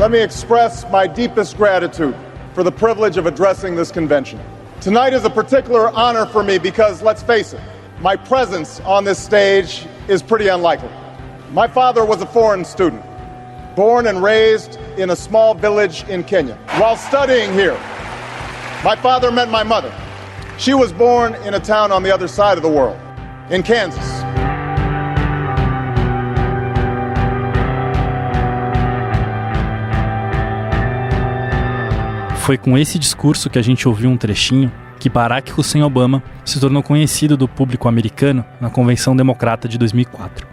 let me express my deepest gratitude for the privilege of addressing this convention. Tonight is a particular honor for me because, let's face it, my presence on this stage is pretty unlikely. My father was a foreign student, born and raised in a small village in Kenya. While studying here, my father met my mother. She was born in a town on the other side of the world, in Kansas. Foi com esse discurso que a gente ouviu um trechinho que Barack Hussein Obama se tornou conhecido do público americano na Convenção Democrata de 2004.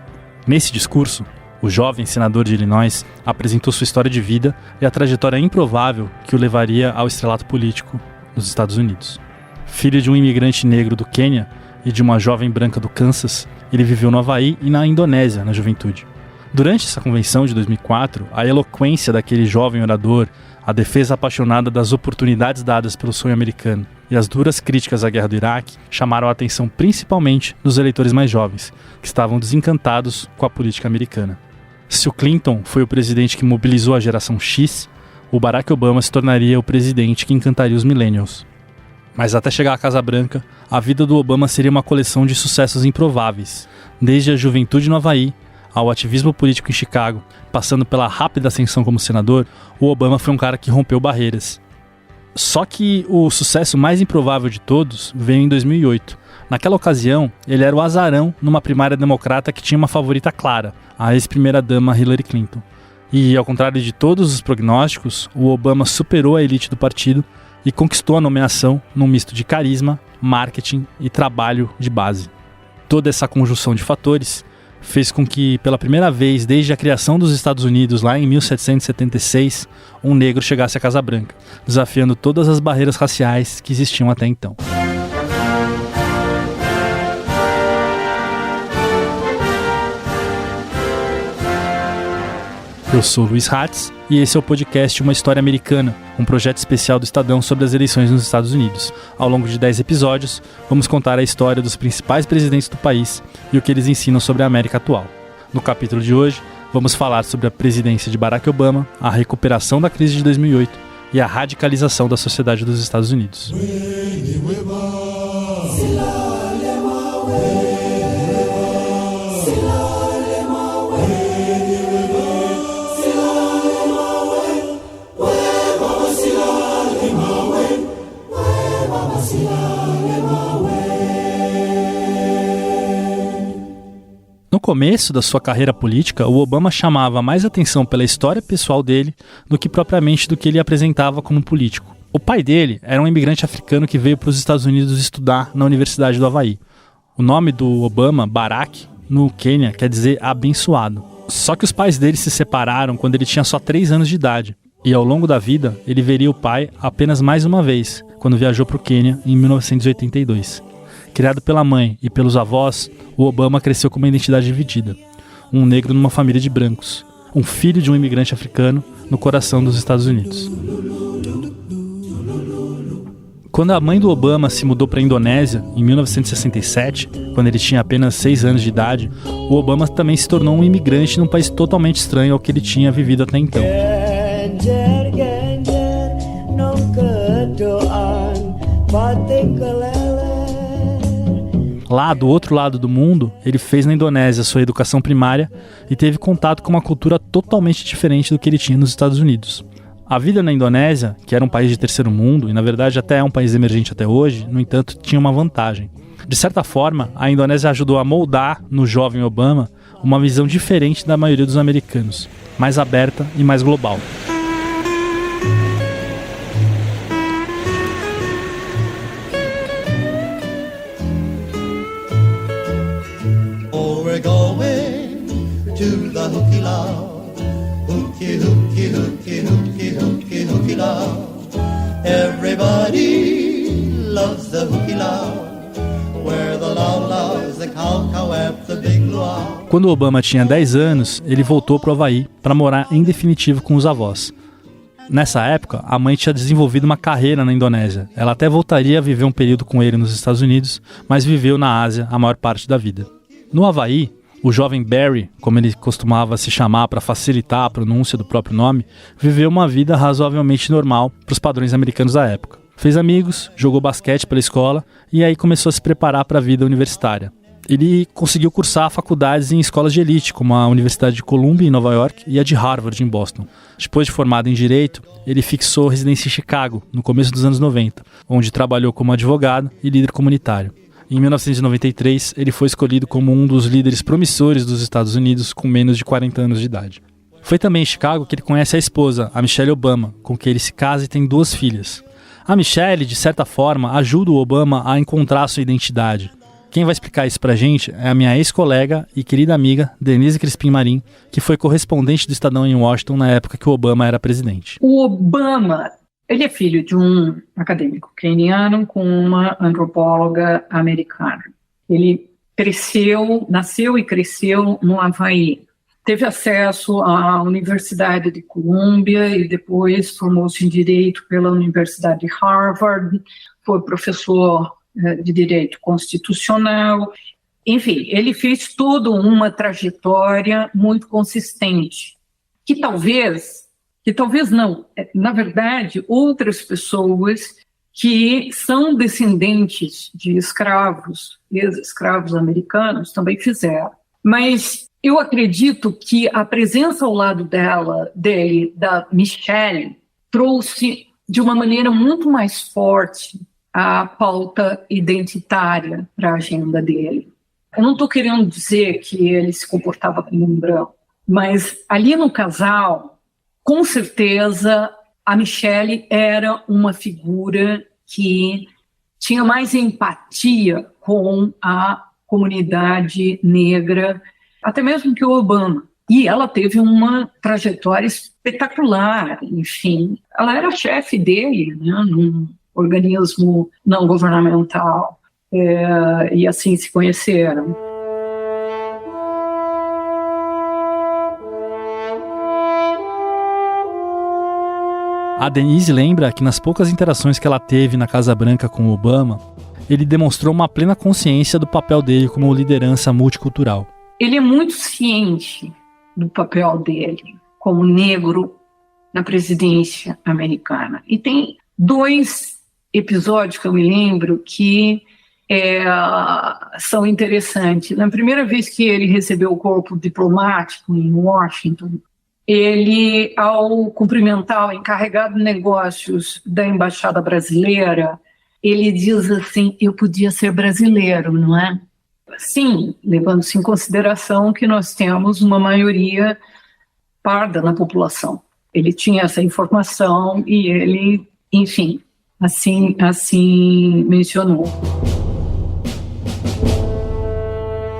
Nesse discurso, o jovem senador de Illinois apresentou sua história de vida e a trajetória improvável que o levaria ao estrelato político nos Estados Unidos. Filho de um imigrante negro do Quênia e de uma jovem branca do Kansas, ele viveu no Havaí e na Indonésia na juventude. Durante essa convenção de 2004, a eloquência daquele jovem orador, a defesa apaixonada das oportunidades dadas pelo sonho americano e as duras críticas à guerra do Iraque chamaram a atenção principalmente dos eleitores mais jovens, que estavam desencantados com a política americana. Se o Clinton foi o presidente que mobilizou a geração X, o Barack Obama se tornaria o presidente que encantaria os millennials. Mas até chegar à Casa Branca, a vida do Obama seria uma coleção de sucessos improváveis, desde a juventude no Havaí ao ativismo político em Chicago, passando pela rápida ascensão como senador, o Obama foi um cara que rompeu barreiras. Só que o sucesso mais improvável de todos veio em 2008. Naquela ocasião, ele era o azarão numa primária democrata que tinha uma favorita clara, a ex-primeira-dama Hillary Clinton. E, ao contrário de todos os prognósticos, o Obama superou a elite do partido e conquistou a nomeação num misto de carisma, marketing e trabalho de base. Toda essa conjunção de fatores fez com que, pela primeira vez desde a criação dos Estados Unidos, lá em 1776, um negro chegasse à Casa Branca, desafiando todas as barreiras raciais que existiam até então. Eu sou Luiz Hatz e esse é o podcast Uma História Americana, um projeto especial do Estadão sobre as eleições nos Estados Unidos. Ao longo de 10 episódios, vamos contar a história dos principais presidentes do país e o que eles ensinam sobre a América atual. No capítulo de hoje, vamos falar sobre a presidência de Barack Obama, a recuperação da crise de 2008 e a radicalização da sociedade dos Estados Unidos. No começo da sua carreira política, o Obama chamava mais atenção pela história pessoal dele do que propriamente do que ele apresentava como político. O pai dele era um imigrante africano que veio para os Estados Unidos estudar na Universidade do Havaí. O nome do Obama, Barack, no Quênia, quer dizer abençoado. Só que os pais dele se separaram quando ele tinha só 3 anos de idade. E ao longo da vida, ele veria o pai apenas mais uma vez, quando viajou para o Quênia em 1982. Criado pela mãe e pelos avós, o Obama cresceu com uma identidade dividida. Um negro numa família de brancos. Um filho de um imigrante africano no coração dos Estados Unidos. Quando a mãe do Obama se mudou para a Indonésia, em 1967, quando ele tinha apenas 6 anos de idade, o Obama também se tornou um imigrante num país totalmente estranho ao que ele tinha vivido até então. Lá, do outro lado do mundo, ele fez na Indonésia sua educação primária e teve contato com uma cultura totalmente diferente do que ele tinha nos Estados Unidos. A vida na Indonésia, que era um país de terceiro mundo, e na verdade até é um país emergente até hoje, no entanto, tinha uma vantagem. De certa forma, a Indonésia ajudou a moldar no jovem Obama uma visão diferente da maioria dos americanos, mais aberta e mais global. To the hooky law, hooky, hooky, hooky, hooky, hooky, hooky law. Everybody loves the hooky law, where the law loves the cow at the big luau. Quando Obama tinha 10 anos, ele voltou para o Havaí para morar em definitivo com os avós. Nessa época, a mãe tinha desenvolvido uma carreira na Indonésia. Ela até voltaria a viver um período com ele nos Estados Unidos, mas viveu na Ásia a maior parte da vida. No Havaí, O jovem Barry, como ele costumava se chamar para facilitar a pronúncia do próprio nome, viveu uma vida razoavelmente normal para os padrões americanos da época. Fez amigos, jogou basquete pela escola e aí começou a se preparar para a vida universitária. Ele conseguiu cursar faculdades em escolas de elite, como a Universidade de Columbia, em Nova York, e a de Harvard, em Boston. Depois de formado em Direito, ele fixou residência em Chicago, no começo dos anos 90, onde trabalhou como advogado e líder comunitário. Em 1993, ele foi escolhido como um dos líderes promissores dos Estados Unidos com menos de 40 anos de idade. Foi também em Chicago que ele conhece a esposa, a Michelle Obama, com quem ele se casa e tem 2 filhas. A Michelle, de certa forma, ajuda o Obama a encontrar sua identidade. Quem vai explicar isso pra gente é a minha ex-colega e querida amiga, Denise Crispim Marim, que foi correspondente do Estadão em Washington na época que o Obama era presidente. O Obama, ele é filho de um acadêmico queniano com uma antropóloga americana. Ele nasceu e cresceu no Havaí. Teve acesso à Universidade de Columbia e depois formou-se em Direito pela Universidade de Harvard, foi professor de Direito Constitucional. Enfim, ele fez toda uma trajetória muito consistente, que talvez não, na verdade, outras pessoas que são descendentes de escravos, ex-escravos americanos, também fizeram. Mas eu acredito que a presença ao lado dele, da Michelle, trouxe de uma maneira muito mais forte a pauta identitária para a agenda dele. Eu não estou querendo dizer que ele se comportava como um branco, mas ali no casal, com certeza, a Michelle era uma figura que tinha mais empatia com a comunidade negra, até mesmo que o Obama. E ela teve uma trajetória espetacular, enfim. Ela era chefe dele, né, num organismo não governamental, e assim se conheceram. A Denise lembra que nas poucas interações que ela teve na Casa Branca com o Obama, ele demonstrou uma plena consciência do papel dele como liderança multicultural. Ele é muito ciente do papel dele como negro na presidência americana. E tem 2 episódios que eu me lembro que são interessantes. Na primeira vez que ele recebeu o corpo diplomático em Washington, ele, ao cumprimentar o encarregado de negócios da Embaixada Brasileira, ele diz assim: eu podia ser brasileiro, não é? Sim, levando-se em consideração que nós temos uma maioria parda na população. Ele tinha essa informação e ele, enfim, assim mencionou.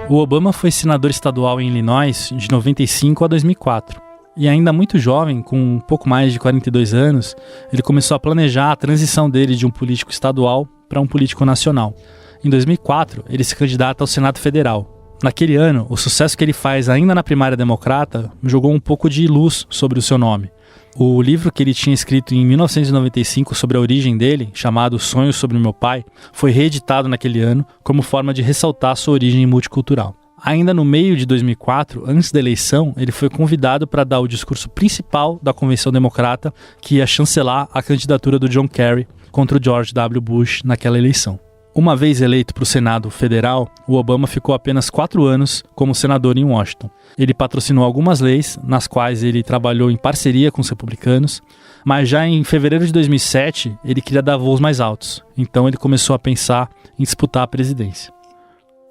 O Obama foi senador estadual em Illinois de 95 a 2004. E ainda muito jovem, com um pouco mais de 42 anos, ele começou a planejar a transição dele de um político estadual para um político nacional. Em 2004, ele se candidata ao Senado Federal. Naquele ano, o sucesso que ele faz ainda na primária democrata jogou um pouco de luz sobre o seu nome. O livro que ele tinha escrito em 1995 sobre a origem dele, chamado Sonhos sobre o Meu Pai, foi reeditado naquele ano como forma de ressaltar sua origem multicultural. Ainda no meio de 2004, antes da eleição, ele foi convidado para dar o discurso principal da Convenção Democrata, que ia chancelar a candidatura do John Kerry contra o George W. Bush naquela eleição. Uma vez eleito para o Senado Federal, o Obama ficou apenas 4 anos como senador em Washington. Ele patrocinou algumas leis, nas quais ele trabalhou em parceria com os republicanos, mas já em fevereiro de 2007, ele queria dar voos mais altos, então ele começou a pensar em disputar a presidência.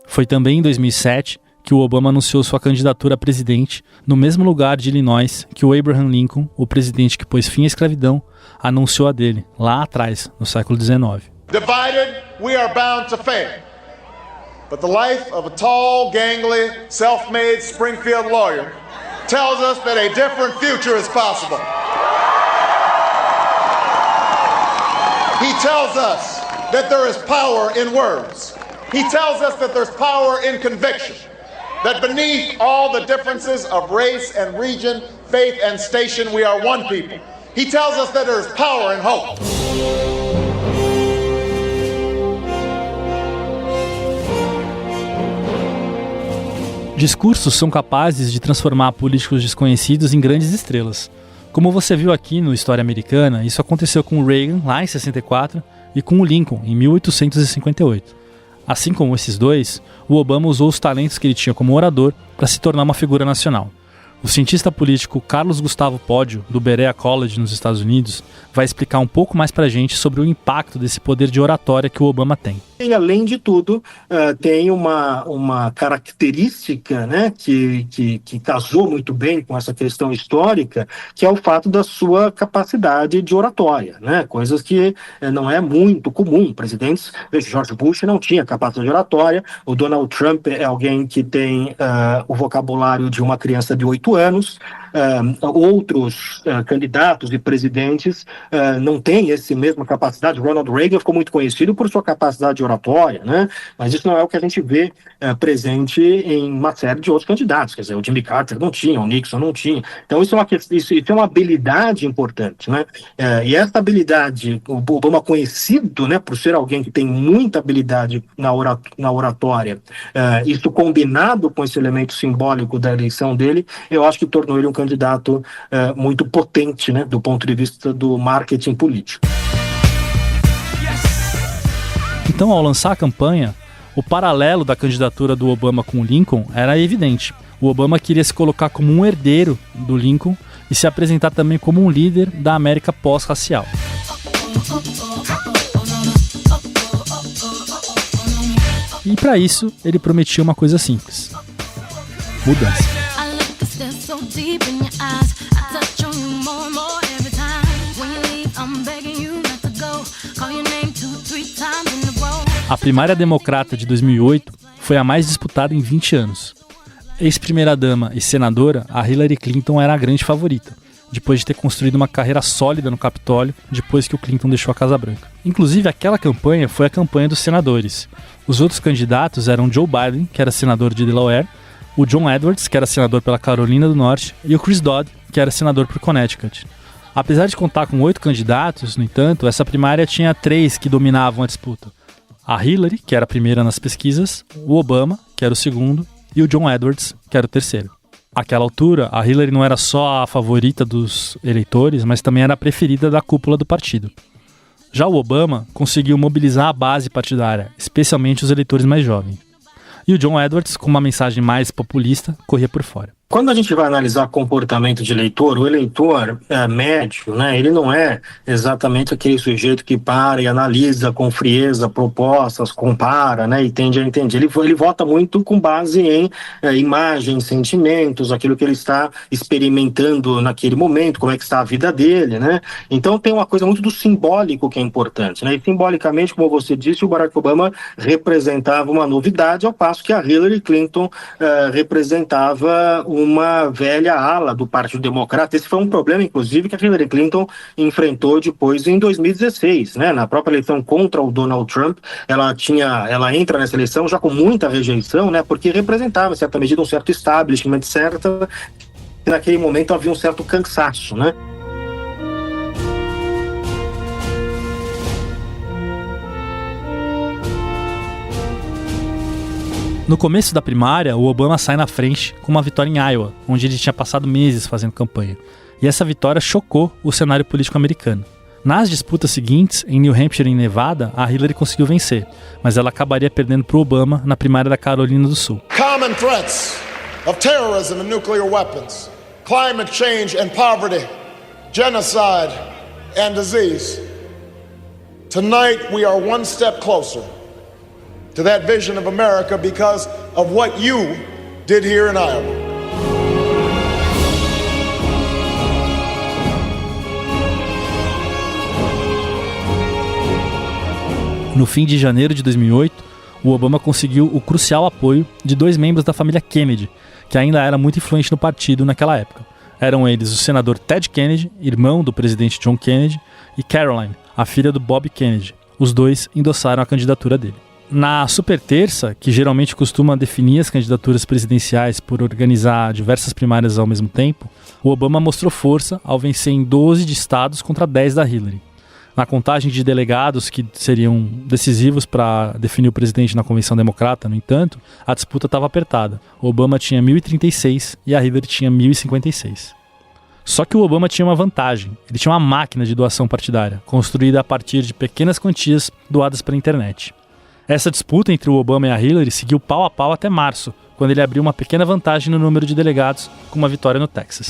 Foi também em 2007 que o Obama anunciou sua candidatura a presidente no mesmo lugar de Illinois que o Abraham Lincoln, o presidente que pôs fim à escravidão, anunciou a dele, lá atrás, no século XIX. Divided, we are bound to fail. But the life of a tall, gangly, self-made Springfield lawyer tells us that a different future is possible. He tells us that there is power in words. He tells us that there's power in conviction. That beneath all the differences of race and region, faith and station, we are one people. He tells us that there is power in hope. Discursos são capazes de transformar políticos desconhecidos em grandes estrelas. Como você viu aqui no História Americana, isso aconteceu com o Reagan, lá em 64, e com o Lincoln, em 1858. Assim como esses dois, o Obama usou os talentos que ele tinha como orador para se tornar uma figura nacional. O cientista político Carlos Gustavo Podio, do Berea College nos Estados Unidos, vai explicar um pouco mais pra gente sobre o impacto desse poder de oratória que o Obama tem. E, além de tudo, tem uma característica, né, que casou muito bem com essa questão histórica, que é o fato da sua capacidade de oratória, né, coisas que não é muito comum. Presidentes, George Bush não tinha capacidade de oratória, o Donald Trump é alguém que tem o vocabulário de uma criança de 8 anos, outros candidatos e presidentes não têm essa mesma capacidade. Ronald Reagan ficou muito conhecido por sua capacidade de oratória, né? Mas isso não é o que a gente vê presente em uma série de outros candidatos. Quer dizer, o Jimmy Carter não tinha, o Nixon não tinha. Então isso é uma habilidade importante, né? E essa habilidade, o Obama conhecido, né, por ser alguém que tem muita habilidade na oratória, isso combinado com esse elemento simbólico da eleição dele, eu acho que tornou ele um candidato muito potente, né, do ponto de vista do marketing político. Então, ao lançar a campanha, o paralelo da candidatura do Obama com o Lincoln era evidente. O Obama queria se colocar como um herdeiro do Lincoln e se apresentar também como um líder da América pós-racial. E para isso, ele prometia uma coisa simples: mudança. A primária democrata de 2008 foi a mais disputada em 20 anos. Ex-primeira-dama e senadora, a Hillary Clinton era a grande favorita, depois de ter construído uma carreira sólida no Capitólio depois que o Clinton deixou a Casa Branca. Inclusive, aquela campanha foi a campanha dos senadores. Os outros candidatos eram Joe Biden, que era senador de Delaware, o John Edwards, que era senador pela Carolina do Norte, e o Chris Dodd, que era senador por Connecticut. Apesar de contar com 8 candidatos, no entanto, essa primária tinha 3 que dominavam a disputa. A Hillary, que era a primeira nas pesquisas, o Obama, que era o segundo, e o John Edwards, que era o terceiro. Àquela altura, a Hillary não era só a favorita dos eleitores, mas também era a preferida da cúpula do partido. Já o Obama conseguiu mobilizar a base partidária, especialmente os eleitores mais jovens. E o John Edwards, com uma mensagem mais populista, corria por fora. Quando a gente vai analisar comportamento de eleitor, o eleitor médio, né, ele não é exatamente aquele sujeito que para e analisa com frieza propostas, compara, né, e tende a entender. Ele vota muito com base em imagens, sentimentos, aquilo que ele está experimentando naquele momento, como é que está a vida dele, né? Então tem uma coisa muito do simbólico que é importante, né? E simbolicamente, como você disse, o Barack Obama representava uma novidade, ao passo que a Hillary Clinton representava uma velha ala do Partido Democrata. Esse foi um problema, inclusive, que a Hillary Clinton enfrentou depois em 2016, né? Na própria eleição contra o Donald Trump, ela entra nessa eleição já com muita rejeição, né? Porque representava, em certa medida, um certo establishment, e naquele momento havia um certo cansaço, né? No começo da primária, o Obama sai na frente com uma vitória em Iowa, onde ele tinha passado meses fazendo campanha. E essa vitória chocou o cenário político americano. Nas disputas seguintes, em New Hampshire e Nevada, a Hillary conseguiu vencer, mas ela acabaria perdendo para o Obama na primária da Carolina do Sul. Common threats of terrorism and nuclear weapons, climate change and poverty, genocide and disease. Tonight we are one step closer to that vision of America because of what you did here in Iowa. No fim de janeiro de 2008, o Obama conseguiu o crucial apoio de 2 membros da família Kennedy, que ainda era muito influente no partido naquela época. Eram eles o senador Ted Kennedy, irmão do presidente John Kennedy, e Caroline, a filha do Bob Kennedy. Os dois endossaram a candidatura dele. Na super terça, que geralmente costuma definir as candidaturas presidenciais por organizar diversas primárias ao mesmo tempo, o Obama mostrou força ao vencer em 12 de estados contra 10 da Hillary. Na contagem de delegados que seriam decisivos para definir o presidente na Convenção Democrata, no entanto, a disputa estava apertada. O Obama tinha 1.036 e a Hillary tinha 1.056. Só que o Obama tinha uma vantagem. Ele tinha uma máquina de doação partidária, construída a partir de pequenas quantias doadas pela internet. Essa disputa entre o Obama e a Hillary seguiu pau a pau até março, quando ele abriu uma pequena vantagem no número de delegados, com uma vitória no Texas.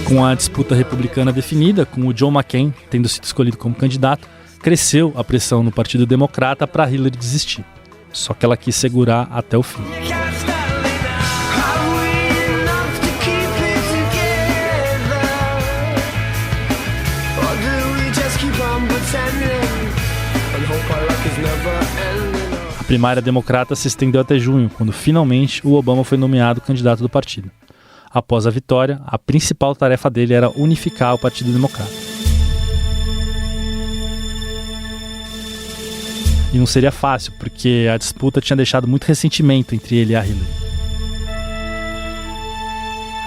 Com a disputa republicana definida, com o John McCain tendo sido escolhido como candidato, cresceu a pressão no Partido Democrata para Hillary desistir. Só que ela quis segurar até o fim. A primária democrata se estendeu até junho, quando finalmente o Obama foi nomeado candidato do partido. Após a vitória, a principal tarefa dele era unificar o Partido Democrata. E não seria fácil, porque a disputa tinha deixado muito ressentimento entre ele e a Hillary.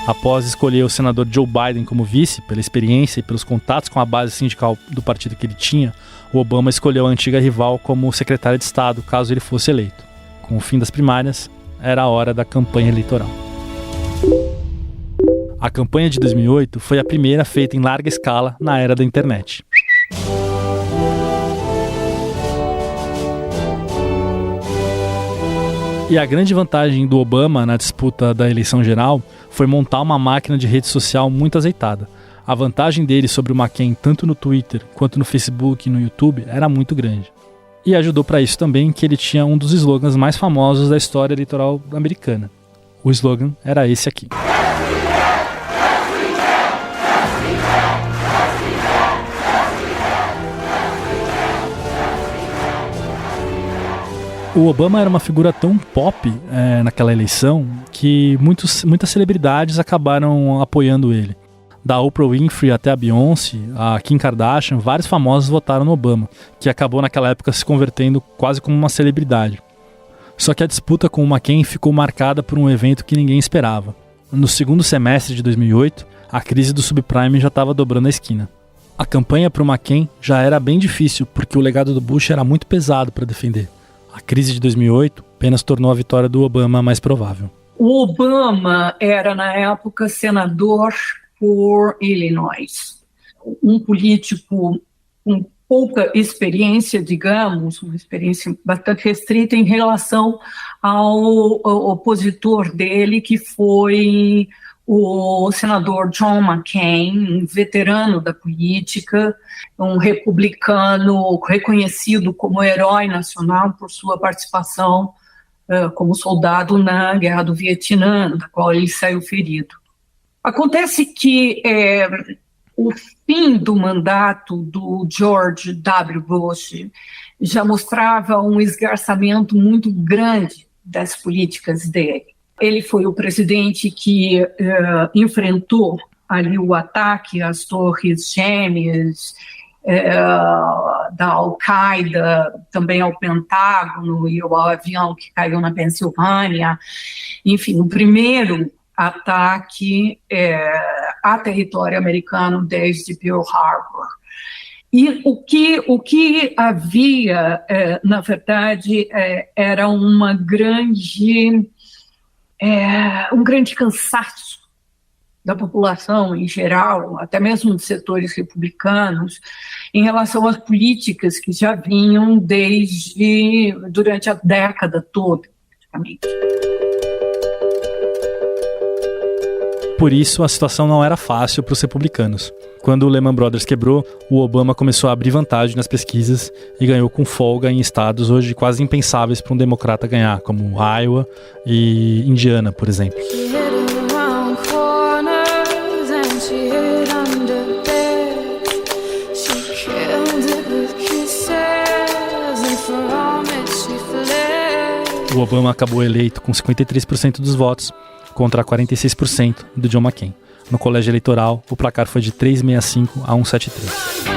Após escolher o senador Joe Biden como vice, pela experiência e pelos contatos com a base sindical do partido que ele tinha, o Obama escolheu a antiga rival como secretária de Estado, caso ele fosse eleito. Com o fim das primárias, era a hora da campanha eleitoral. A campanha de 2008 foi a primeira feita em larga escala na era da internet. E a grande vantagem do Obama na disputa da eleição geral foi montar uma máquina de rede social muito azeitada. A vantagem dele sobre o McCain, tanto no Twitter quanto no Facebook e no YouTube, era muito grande. E ajudou para isso também que ele tinha um dos slogans mais famosos da história eleitoral americana. O slogan era esse aqui. O Obama era uma figura tão pop naquela eleição que muitas celebridades acabaram apoiando ele. Da Oprah Winfrey até a Beyoncé, a Kim Kardashian, vários famosos votaram no Obama, que acabou naquela época se convertendo quase como uma celebridade. Só que a disputa com o McCain ficou marcada por um evento que ninguém esperava. No segundo semestre de 2008, a crise do subprime já estava dobrando a esquina. A campanha para o McCain já era bem difícil, porque o legado do Bush era muito pesado para defender. A crise de 2008 apenas tornou a vitória do Obama mais provável. O Obama era, na época, senador por Illinois. Um político com pouca experiência, digamos, uma experiência bastante restrita em relação ao opositor dele, que foi o senador John McCain, um veterano da política, um republicano reconhecido como herói nacional por sua participação como soldado na Guerra do Vietnã, da qual ele saiu ferido. Acontece que o fim do mandato do George W. Bush já mostrava um esgarçamento muito grande das políticas dele. Ele foi o presidente que enfrentou ali o ataque às Torres Gêmeas, da Al-Qaeda, também ao Pentágono e ao avião que caiu na Pensilvânia. Enfim, o primeiro ataque a território americano desde Pearl Harbor. E o que havia, na verdade, era um grande cansaço da população em geral, até mesmo de setores republicanos, em relação às políticas que já vinham durante a década toda, praticamente. Por isso, a situação não era fácil para os republicanos. Quando o Lehman Brothers quebrou, o Obama começou a abrir vantagem nas pesquisas e ganhou com folga em estados hoje quase impensáveis para um democrata ganhar, como Iowa e Indiana, por exemplo. O Obama acabou eleito com 53% dos votos, contra 46% do John McCain. No colégio eleitoral, o placar foi de 365 a 173.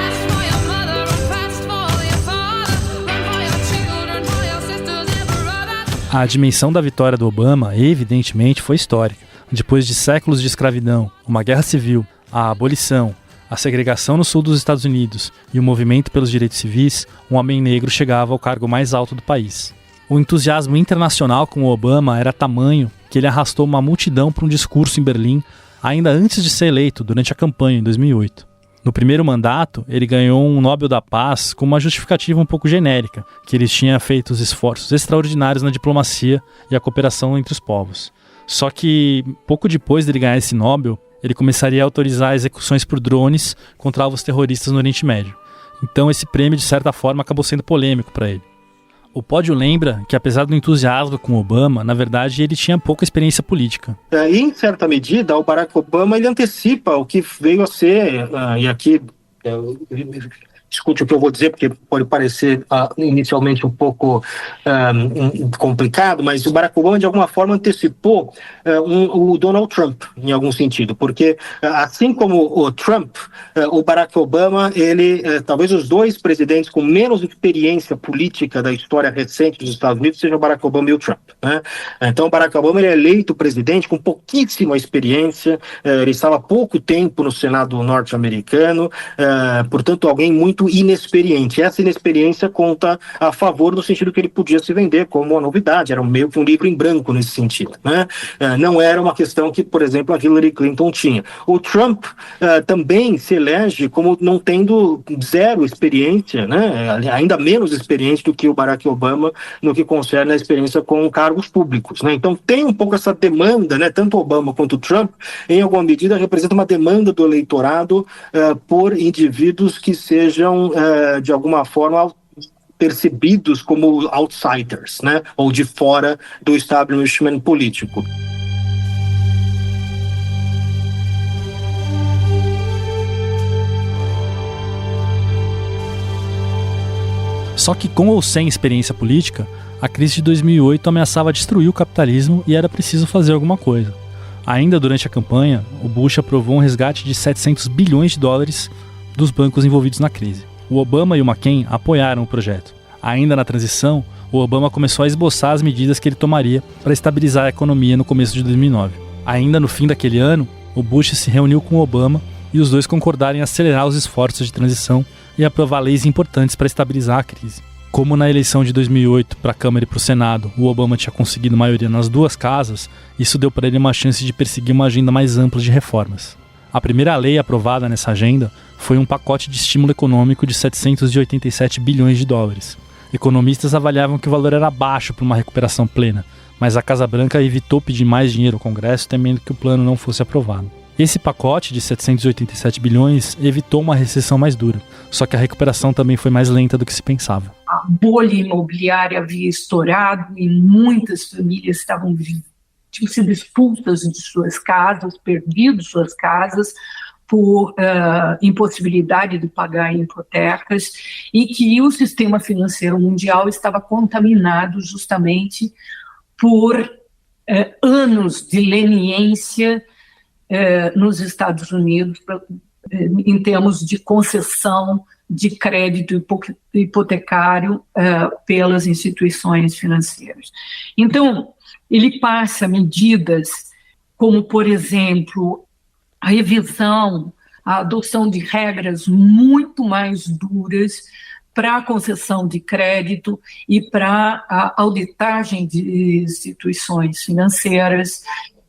A dimensão da vitória do Obama, evidentemente, foi histórica. Depois de séculos de escravidão, uma guerra civil, a abolição, a segregação no sul dos Estados Unidos e o movimento pelos direitos civis, um homem negro chegava ao cargo mais alto do país. O entusiasmo internacional com o Obama era tamanho que ele arrastou uma multidão para um discurso em Berlim ainda antes de ser eleito, durante a campanha em 2008. No primeiro mandato, ele ganhou um Nobel da Paz com uma justificativa um pouco genérica, que ele tinha feito os esforços extraordinários na diplomacia e a cooperação entre os povos. Só que, pouco depois dele ganhar esse Nobel, ele começaria a autorizar execuções por drones contra alvos terroristas no Oriente Médio. Então esse prêmio, de certa forma, acabou sendo polêmico para ele. O pódio lembra que, apesar do entusiasmo com Obama, na verdade ele tinha pouca experiência política. Em certa medida, o Barack Obama ele antecipa o que veio a ser, e aqui discute o que eu vou dizer, porque pode parecer inicialmente um pouco complicado, mas o Barack Obama de alguma forma antecipou o Donald Trump, em algum sentido, porque assim como o Trump, o Barack Obama, ele, talvez os dois presidentes com menos experiência política da história recente dos Estados Unidos sejam o Barack Obama e o Trump, né? Então o Barack Obama ele é eleito presidente com pouquíssima experiência, ele estava há pouco tempo no Senado norte-americano, portanto alguém muito inexperiente. Essa inexperiência conta a favor no sentido que ele podia se vender como uma novidade, era meio que um livro em branco nesse sentido, né? Não era uma questão que, por exemplo, a Hillary Clinton tinha. O Trump também se elege como não tendo zero experiência, né? Ainda menos experiente do que o Barack Obama no que concerne a experiência com cargos públicos, né? Então tem um pouco essa demanda, né? Tanto Obama quanto Trump, em alguma medida, representa uma demanda do eleitorado por indivíduos que sejam de alguma forma percebidos como outsiders, né? Ou de fora do establishment político. Só que com ou sem experiência política, a crise de 2008 ameaçava destruir o capitalismo e era preciso fazer alguma coisa. Ainda durante a campanha, o Bush aprovou um resgate de 700 bilhões de dólares dos bancos envolvidos na crise. O Obama e o McCain apoiaram o projeto. Ainda na transição, o Obama começou a esboçar as medidas que ele tomaria para estabilizar a economia no começo de 2009. Ainda no fim daquele ano, o Bush se reuniu com o Obama e os dois concordaram em acelerar os esforços de transição e aprovar leis importantes para estabilizar a crise. Como na eleição de 2008 para a Câmara e para o Senado, o Obama tinha conseguido maioria nas duas casas, isso deu para ele uma chance de perseguir uma agenda mais ampla de reformas. A primeira lei aprovada nessa agenda foi um pacote de estímulo econômico de 787 bilhões de dólares. Economistas avaliavam que o valor era baixo para uma recuperação plena, mas a Casa Branca evitou pedir mais dinheiro ao Congresso, temendo que o plano não fosse aprovado. Esse pacote de 787 bilhões evitou uma recessão mais dura, só que a recuperação também foi mais lenta do que se pensava. A bolha imobiliária havia estourado e muitas famílias tinham sido expulsas de suas casas, perdido suas casas por impossibilidade de pagar hipotecas, e que o sistema financeiro mundial estava contaminado justamente por anos de leniência nos Estados Unidos em termos de concessão de crédito hipotecário pelas instituições financeiras. Então, ele passa medidas como, por exemplo, a revisão, a adoção de regras muito mais duras para a concessão de crédito e para a auditagem de instituições financeiras.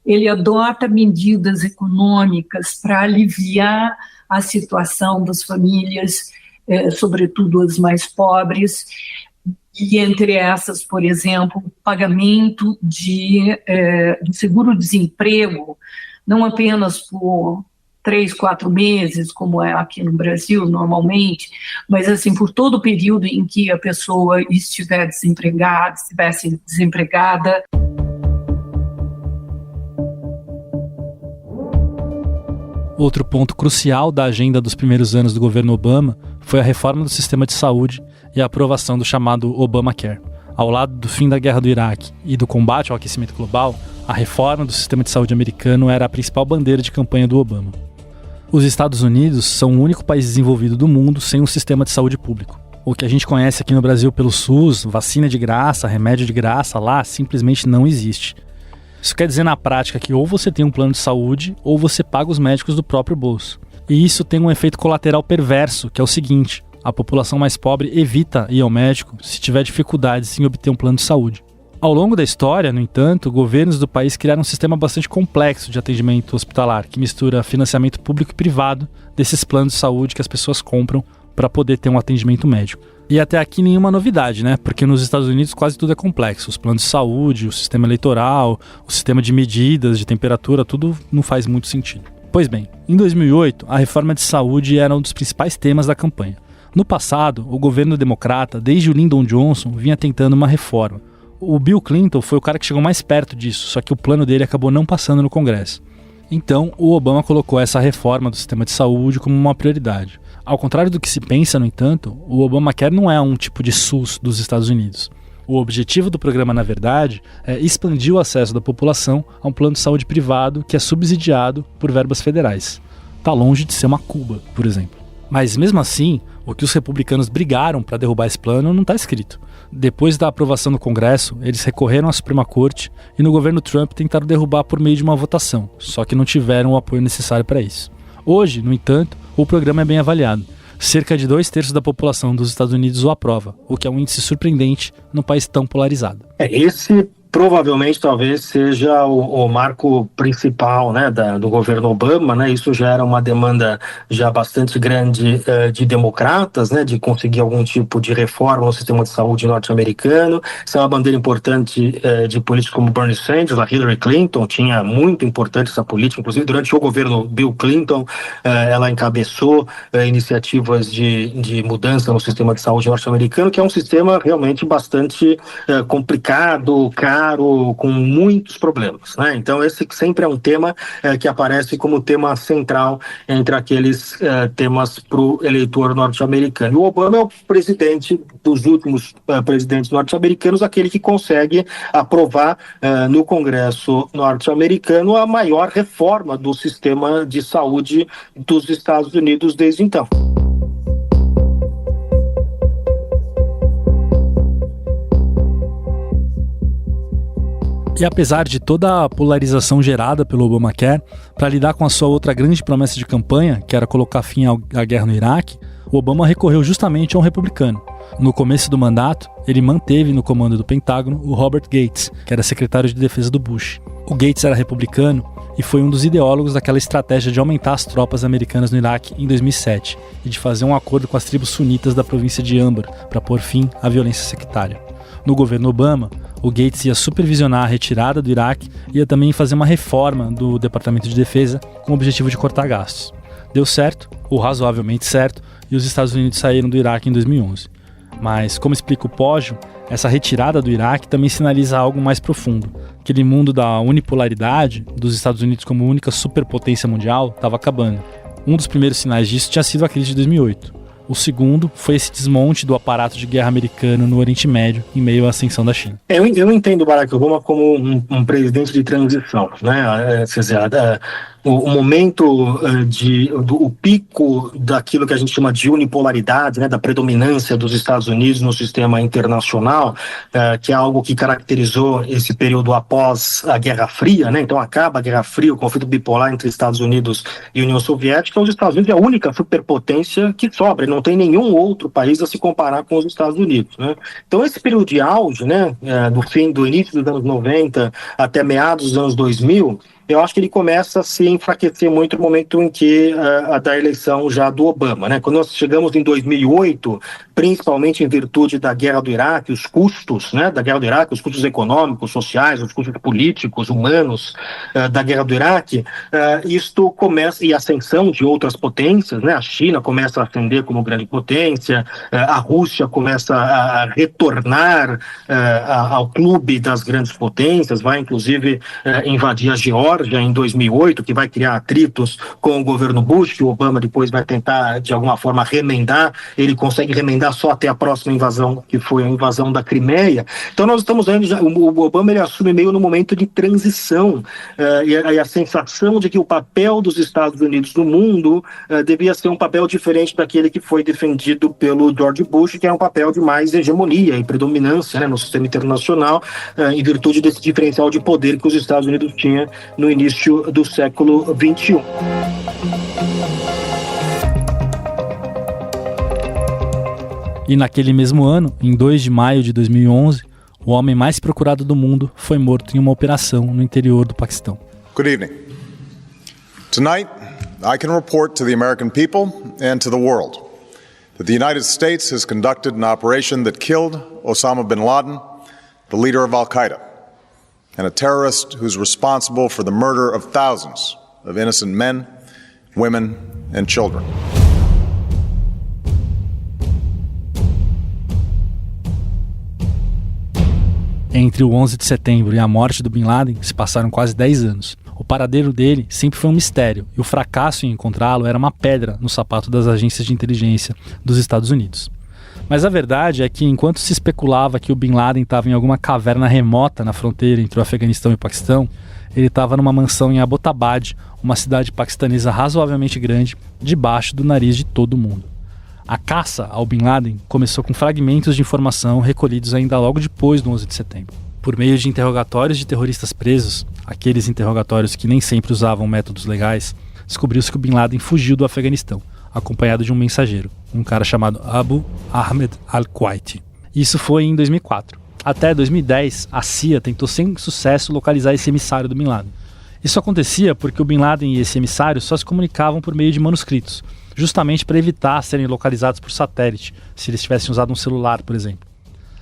Ele adota medidas econômicas para aliviar a situação das famílias, sobretudo as mais pobres, e entre essas, por exemplo, o pagamento do seguro-desemprego, não apenas por 3, 4 meses, como é aqui no Brasil normalmente, mas assim, por todo o período em que a pessoa estivesse desempregada. Outro ponto crucial da agenda dos primeiros anos do governo Obama foi a reforma do sistema de saúde e a aprovação do chamado Obamacare. Ao lado do fim da guerra do Iraque e do combate ao aquecimento global, a reforma do sistema de saúde americano era a principal bandeira de campanha do Obama. Os Estados Unidos são o único país desenvolvido do mundo sem um sistema de saúde público. O que a gente conhece aqui no Brasil pelo SUS, vacina de graça, remédio de graça, lá simplesmente não existe. Isso quer dizer na prática que ou você tem um plano de saúde ou você paga os médicos do próprio bolso. E isso tem um efeito colateral perverso, que é o seguinte: a população mais pobre evita ir ao médico se tiver dificuldades em obter um plano de saúde. Ao longo da história, no entanto, governos do país criaram um sistema bastante complexo de atendimento hospitalar, que mistura financiamento público e privado desses planos de saúde que as pessoas compram para poder ter um atendimento médico. E até aqui nenhuma novidade, né? Porque nos Estados Unidos quase tudo é complexo. Os planos de saúde, o sistema eleitoral, o sistema de medidas, de temperatura, tudo não faz muito sentido. Pois bem, em 2008, a reforma de saúde era um dos principais temas da campanha. No passado, o governo democrata, desde o Lyndon Johnson, vinha tentando uma reforma. O Bill Clinton foi o cara que chegou mais perto disso, só que o plano dele acabou não passando no Congresso. Então, o Obama colocou essa reforma do sistema de saúde como uma prioridade. Ao contrário do que se pensa, no entanto, o Obamacare não é um tipo de SUS dos Estados Unidos. O objetivo do programa, na verdade, é expandir o acesso da população a um plano de saúde privado que é subsidiado por verbas federais. Tá longe de ser uma Cuba, por exemplo. Mas mesmo assim, o que os republicanos brigaram para derrubar esse plano não está escrito. Depois da aprovação no Congresso, eles recorreram à Suprema Corte e no governo Trump tentaram derrubar por meio de uma votação, só que não tiveram o apoio necessário para isso. Hoje, no entanto, o programa é bem avaliado. Cerca de 2/3 da população dos Estados Unidos o aprova, o que é um índice surpreendente num país tão polarizado. Esse provavelmente talvez seja o marco principal, né, do governo Obama, né? Isso já era uma demanda já bastante grande de democratas, né, de conseguir algum tipo de reforma no sistema de saúde norte-americano. Isso é uma bandeira importante de políticos como Bernie Sanders, a Hillary Clinton tinha muito importante essa política, inclusive durante o governo Bill Clinton, ela encabeçou iniciativas de mudança no sistema de saúde norte-americano, que é um sistema realmente bastante complicado, caro, com muitos problemas, né? Então esse sempre é um tema que aparece como tema central entre aqueles temas para o eleitor norte-americano. O Obama é o presidente dos últimos presidentes norte-americanos, aquele que consegue aprovar no Congresso norte-americano a maior reforma do sistema de saúde dos Estados Unidos desde então. E apesar de toda a polarização gerada pelo Obamacare, para lidar com a sua outra grande promessa de campanha, que era colocar fim à guerra no Iraque, o Obama recorreu justamente a um republicano. No começo do mandato, ele manteve no comando do Pentágono o Robert Gates, que era secretário de defesa do Bush. O Gates era republicano e foi um dos ideólogos daquela estratégia de aumentar as tropas americanas no Iraque em 2007 e de fazer um acordo com as tribos sunitas da província de Anbar para pôr fim à violência sectária. No governo Obama, o Gates ia supervisionar a retirada do Iraque e ia também fazer uma reforma do Departamento de Defesa com o objetivo de cortar gastos. Deu certo, ou razoavelmente certo, e os Estados Unidos saíram do Iraque em 2011. Mas, como explica o Poggio, essa retirada do Iraque também sinaliza algo mais profundo. Aquele mundo da unipolaridade, dos Estados Unidos como única superpotência mundial, estava acabando. Um dos primeiros sinais disso tinha sido a crise de 2008. O segundo foi esse desmonte do aparato de guerra americano no Oriente Médio em meio à ascensão da China. Eu entendo o Barack Obama como um presidente de transição, né? Quer dizer, o momento o pico daquilo que a gente chama de unipolaridade, né, da predominância dos Estados Unidos no sistema internacional, que é algo que caracterizou esse período após a Guerra Fria, né? Então acaba a Guerra Fria, o conflito bipolar entre Estados Unidos e União Soviética. Os Estados Unidos é a única superpotência que sobra, não tem nenhum outro país a se comparar com os Estados Unidos, né? Então esse período de auge, né, do início dos anos 90 até meados dos anos 2000, eu acho que ele começa a se enfraquecer muito no momento em que da eleição já do Obama, né? Quando nós chegamos em 2008, principalmente em virtude da guerra do Iraque, os custos, né, da guerra do Iraque, os custos econômicos, sociais, os custos políticos, humanos da guerra do Iraque, isto começa, e a ascensão de outras potências, né? A China começa a ascender como grande potência, a Rússia começa a retornar ao clube das grandes potências, vai inclusive invadir a Geórgia, Geórgia em 2008, que vai criar atritos com o governo Bush, que o Obama depois vai tentar, de alguma forma, remendar. Ele consegue remendar só até a próxima invasão, que foi a invasão da Crimeia. Então nós estamos vendo, o Obama ele assume meio no momento de transição, e a sensação de que o papel dos Estados Unidos no mundo devia ser um papel diferente daquele que foi defendido pelo George Bush, que é um papel de mais hegemonia e predominância, né, no sistema internacional, em virtude desse diferencial de poder que os Estados Unidos tinha no início do século XXI. E naquele mesmo ano, em 2 de maio de 2011, o homem mais procurado do mundo foi morto em uma operação no interior do Paquistão. Good evening. Tonight, I can report to the American people and to the world that the United States has conducted an operation that killed Osama bin Laden, the leader of Al-Qaeda, and a terrorist who's responsible for the murder of thousands of innocent men, women, and children. Entre o 11 de setembro e a morte do Bin Laden se passaram quase 10 anos. O paradeiro dele sempre foi um mistério e o fracasso em encontrá-lo era uma pedra no sapato das agências de inteligência dos Estados Unidos. Mas a verdade é que enquanto se especulava que o Bin Laden estava em alguma caverna remota na fronteira entre o Afeganistão e o Paquistão, ele estava numa mansão em Abbottabad, uma cidade paquistanesa razoavelmente grande, debaixo do nariz de todo mundo. A caça ao Bin Laden começou com fragmentos de informação recolhidos ainda logo depois do 11 de setembro. Por meio de interrogatórios de terroristas presos, aqueles interrogatórios que nem sempre usavam métodos legais, descobriu-se que o Bin Laden fugiu do Afeganistão, acompanhado de um mensageiro, um cara chamado Abu Ahmed al-Kuwaiti. Isso foi em 2004. Até 2010, a CIA tentou sem sucesso localizar esse emissário do Bin Laden. Isso acontecia porque o Bin Laden e esse emissário só se comunicavam por meio de manuscritos, justamente para evitar serem localizados por satélite, se eles tivessem usado um celular, por exemplo.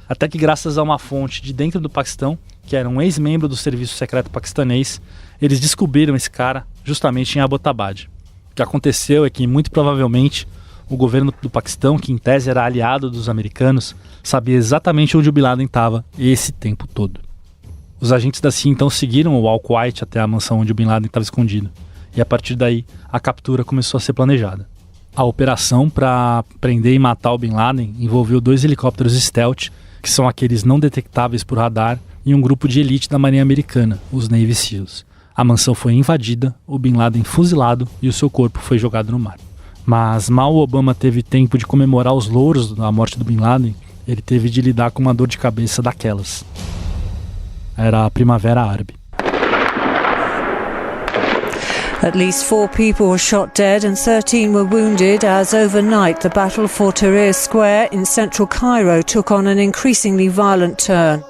Até que, graças a uma fonte de dentro do Paquistão, que era um ex-membro do serviço secreto paquistanês, eles descobriram esse cara justamente em Abbottabad. O que aconteceu é que, muito provavelmente, o governo do Paquistão, que em tese era aliado dos americanos, sabia exatamente onde o Bin Laden estava esse tempo todo. Os agentes da CIA então seguiram o al-Kuwaiti até a mansão onde o Bin Laden estava escondido, e a partir daí a captura começou a ser planejada. A operação para prender e matar o Bin Laden envolveu 2 helicópteros stealth, que são aqueles não detectáveis por radar, e um grupo de elite da Marinha Americana, os Navy SEALs. A mansão foi invadida, o Bin Laden fuzilado e o seu corpo foi jogado no mar. Mas mal o Obama teve tempo de comemorar os louros da morte do Bin Laden, ele teve de lidar com uma dor de cabeça daquelas. Era a Primavera Árabe. At least 4 people were shot dead and 13 were wounded as overnight the battle for Tahrir Square in central Cairo took on an increasingly violent turn.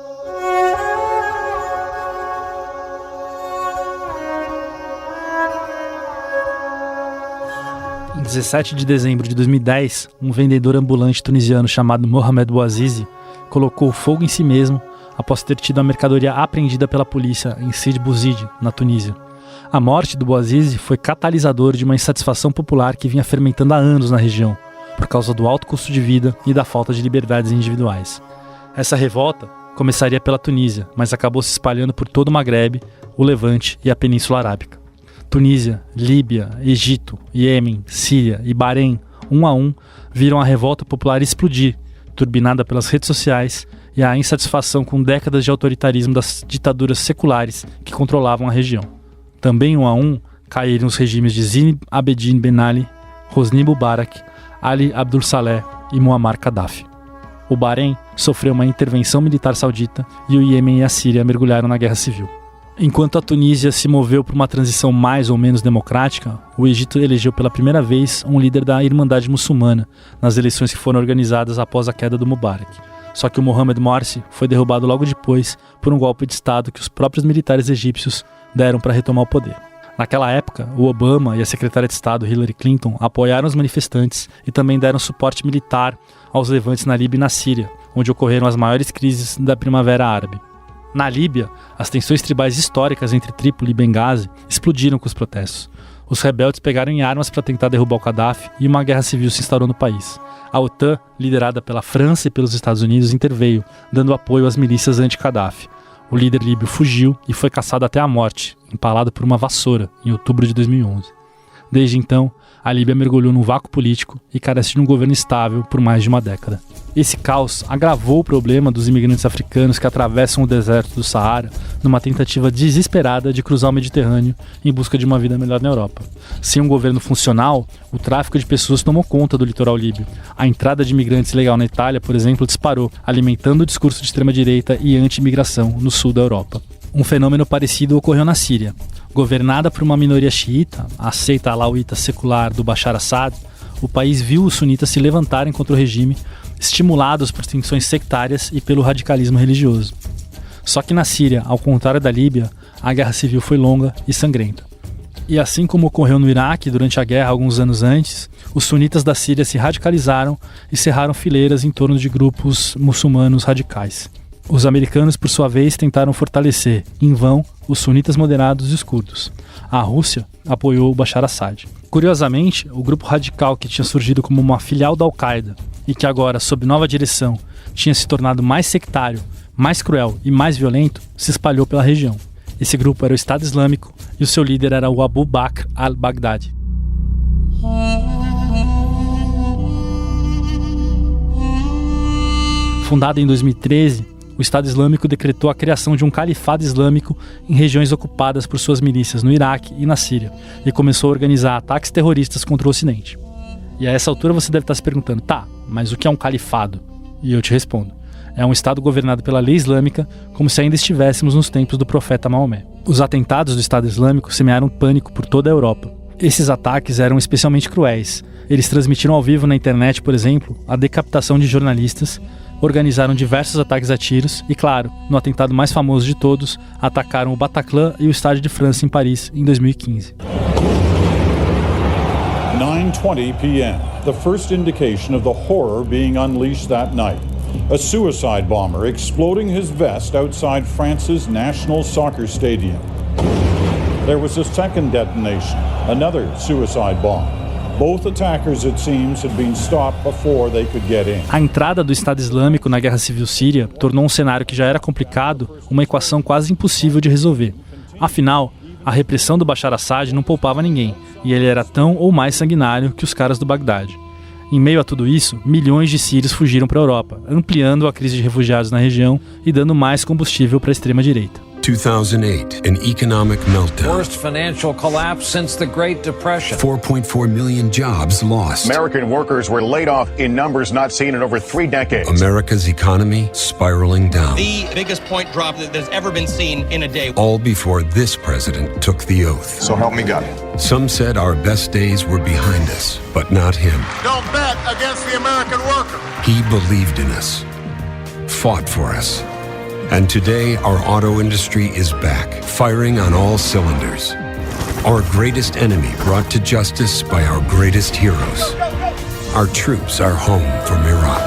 Em 17 de dezembro de 2010, um vendedor ambulante tunisiano chamado Mohamed Bouazizi colocou fogo em si mesmo após ter tido a mercadoria apreendida pela polícia em Sidi Bouzid, na Tunísia. A morte do Bouazizi foi catalisador de uma insatisfação popular que vinha fermentando há anos na região, por causa do alto custo de vida e da falta de liberdades individuais. Essa revolta começaria pela Tunísia, mas acabou se espalhando por todo o Magrebe, o Levante e a Península Arábica. Tunísia, Líbia, Egito, Iêmen, Síria e Bahrein, um a um, viram a revolta popular explodir, turbinada pelas redes sociais e a insatisfação com décadas de autoritarismo das ditaduras seculares que controlavam a região. Também um a um, caíram os regimes de Zine Abedin Ben Ali, Hosni Mubarak, Ali Abdul Saleh e Muammar Gaddafi. O Bahrein sofreu uma intervenção militar saudita e o Iêmen e a Síria mergulharam na guerra civil. Enquanto a Tunísia se moveu para uma transição mais ou menos democrática, o Egito elegeu pela primeira vez um líder da Irmandade Muçulmana nas eleições que foram organizadas após a queda do Mubarak. Só que o Mohamed Morsi foi derrubado logo depois por um golpe de Estado que os próprios militares egípcios deram para retomar o poder. Naquela época, o Obama e a secretária de Estado Hillary Clinton apoiaram os manifestantes e também deram suporte militar aos levantes na Líbia e na Síria, onde ocorreram as maiores crises da Primavera Árabe. Na Líbia, as tensões tribais históricas entre Trípoli e Benghazi explodiram com os protestos. Os rebeldes pegaram em armas para tentar derrubar o Gaddafi e uma guerra civil se instaurou no país. A OTAN, liderada pela França e pelos Estados Unidos, interveio, dando apoio às milícias anti-Gaddafi. o líder líbio fugiu e foi caçado até a morte, empalado por uma vassoura, em outubro de 2011. Desde então, a Líbia mergulhou num vácuo político e carece de um governo estável por mais de uma década. Esse caos agravou o problema dos imigrantes africanos que atravessam o deserto do Saara numa tentativa desesperada de cruzar o Mediterrâneo em busca de uma vida melhor na Europa. Sem um governo funcional, o tráfico de pessoas tomou conta do litoral líbio. A entrada de imigrantes ilegal na Itália, por exemplo, disparou, alimentando o discurso de extrema-direita e anti-imigração no sul da Europa. Um fenômeno parecido ocorreu na Síria. Governada por uma minoria xiita, a seita alauíta secular do Bashar Assad, o país viu os sunitas se levantarem contra o regime, estimulados por tensões sectárias e pelo radicalismo religioso. Só que na Síria, ao contrário da Líbia, a guerra civil foi longa e sangrenta. E assim como ocorreu no Iraque durante a guerra alguns anos antes, os sunitas da Síria se radicalizaram e cerraram fileiras em torno de grupos muçulmanos radicais. Os americanos, por sua vez, tentaram fortalecer, em vão, os sunitas moderados e os curdos. A Rússia apoiou o Bashar Assad. Curiosamente, o grupo radical que tinha surgido como uma filial da Al-Qaeda e que agora, sob nova direção, tinha se tornado mais sectário, mais cruel e mais violento, se espalhou pela região. Esse grupo era o Estado Islâmico e o seu líder era o Abu Bakr al-Baghdadi. Fundado em 2013, o Estado Islâmico decretou a criação de um califado islâmico em regiões ocupadas por suas milícias no Iraque e na Síria e começou a organizar ataques terroristas contra o Ocidente. E a essa altura você deve estar se perguntando, tá, mas o que é um califado? E eu te respondo, é um Estado governado pela lei islâmica como se ainda estivéssemos nos tempos do profeta Maomé. Os atentados do Estado Islâmico semearam pânico por toda a Europa. Esses ataques eram especialmente cruéis. Eles transmitiram ao vivo na internet, por exemplo, a decapitação de jornalistas, organizaram diversos ataques a tiros e, claro, no atentado mais famoso de todos, atacaram o Bataclan e o Estádio de França em Paris em 2015. 9:20 p.m., the first indication of the horror being unleashed that night. A suicide bomber exploding his vest outside France's National Soccer Stadium. There was a second detonation, another suicide bomb. Both attackers, it seems, had been stopped before they could get in. A entrada do Estado Islâmico na Guerra Civil Síria tornou um cenário que já era complicado uma equação quase impossível de resolver. Afinal, a repressão do Bashar Assad não poupava ninguém, e ele era tão ou mais sanguinário que os caras do Bagdade. Em meio a tudo isso, milhões de sírios fugiram para a Europa, ampliando a crise de refugiados na região e dando mais combustível para a extrema-direita. 2008, an economic meltdown. Worst financial collapse since the Great Depression. 4.4 million jobs lost. American workers were laid off in numbers not seen in over 3 decades. America's economy spiraling down. The biggest point drop that has ever been seen in a day. All before this president took the oath. So help me God. Some said our best days were behind us, but not him. Don't bet against the American worker. He believed in us, fought for us. And today, our auto industry is back, firing on all cylinders. Our greatest enemy brought to justice by our greatest heroes. Our troops are home from Iraq.